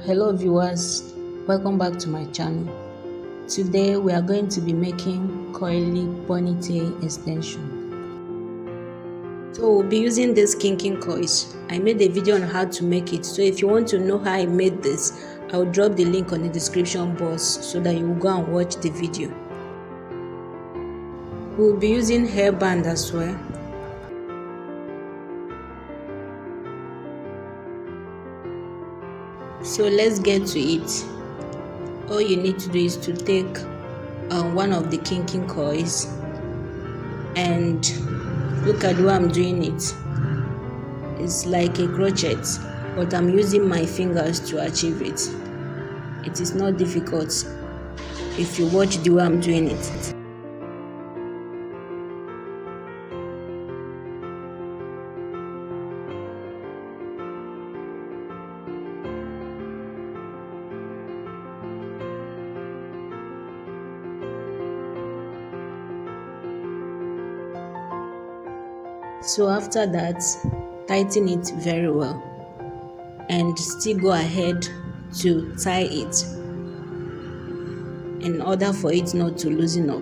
Hello viewers, welcome back to my channel. Today we are going to be making coily ponytail extension. So we'll be using these kinky coils. I made a video on how to make it, so if you want to know how I made this, I'll drop the link on the description box so that you will go and watch the video. We'll be using hairband as well. So let's get to it. All you need to do is to take one of the kinky coils and look at the way I'm doing it. It's like a crochet, but I'm using my fingers to achieve it. It is not difficult if you watch the way I'm doing it. So after that, tighten it very well and still go ahead to tie it in order for it not to loosen up.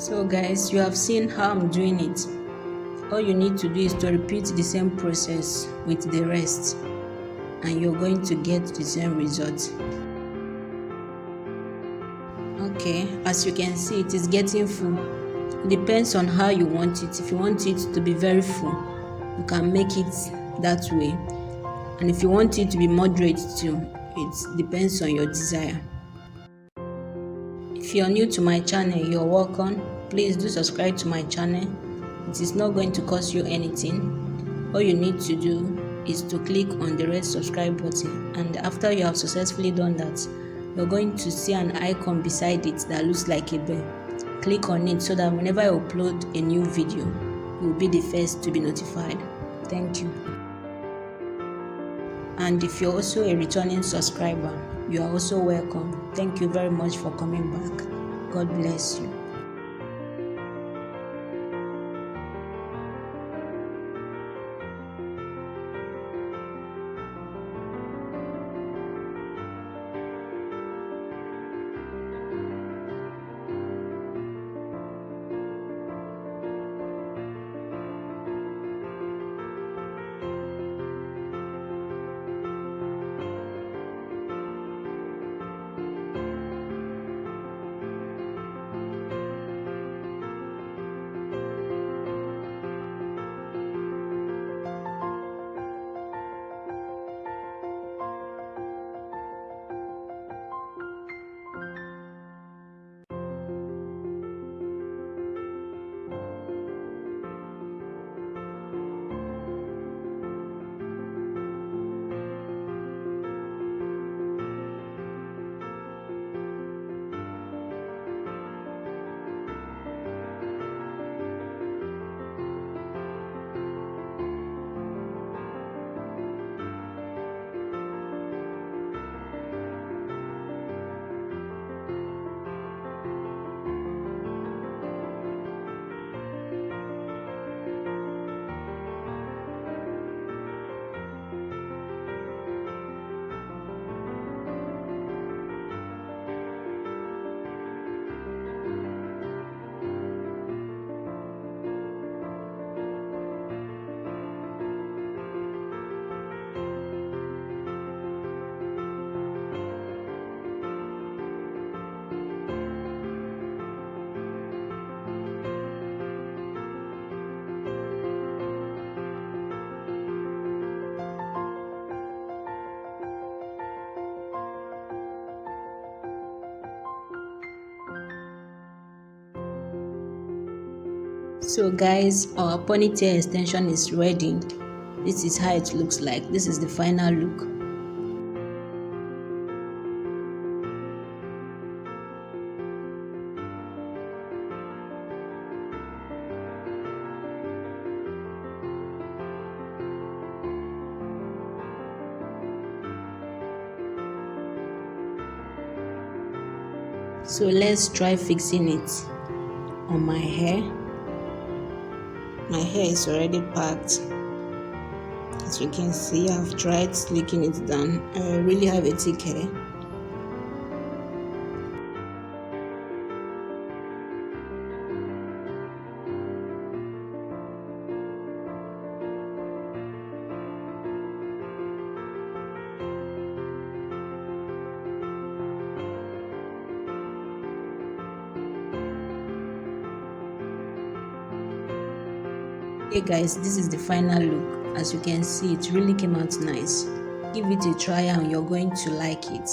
So guys, you have seen how I'm doing it. All you need to do is to repeat the same process with the rest, and you're going to get the same result. Okay, as you can see, it is getting full. It depends on how you want it. If you want it to be very full, you can make it that way, and if you want it to be moderate too, it depends on your desire. If you're new to my channel, you're welcome. Please do subscribe to my channel. It is not going to cost you anything. All you need to do is to click on the red subscribe button, and after you have successfully done that, you're going to see an icon beside it that looks like a bell. Click on it so that whenever I upload a new video, you will be the first to be notified. Thank you. And if you're also a returning subscriber, you are also welcome. Thank you very much for coming back. God bless you. So guys, our ponytail extension is ready. This is how it looks like. This is the final look. So let's try fixing it on my hair. My hair is already packed. As you can see, I've tried slicking it down. I really have a thick hair. Hey guys, this is the final look. As you can see, it really came out nice. Give it a try and you're going to like it.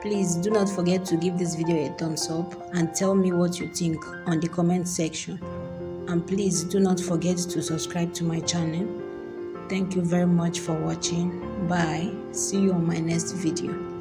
Please do not forget to give this video a thumbs up and tell me what you think on the comment section. And please do not forget to subscribe to my channel. Thank you very much for watching. Bye. See you on my next video.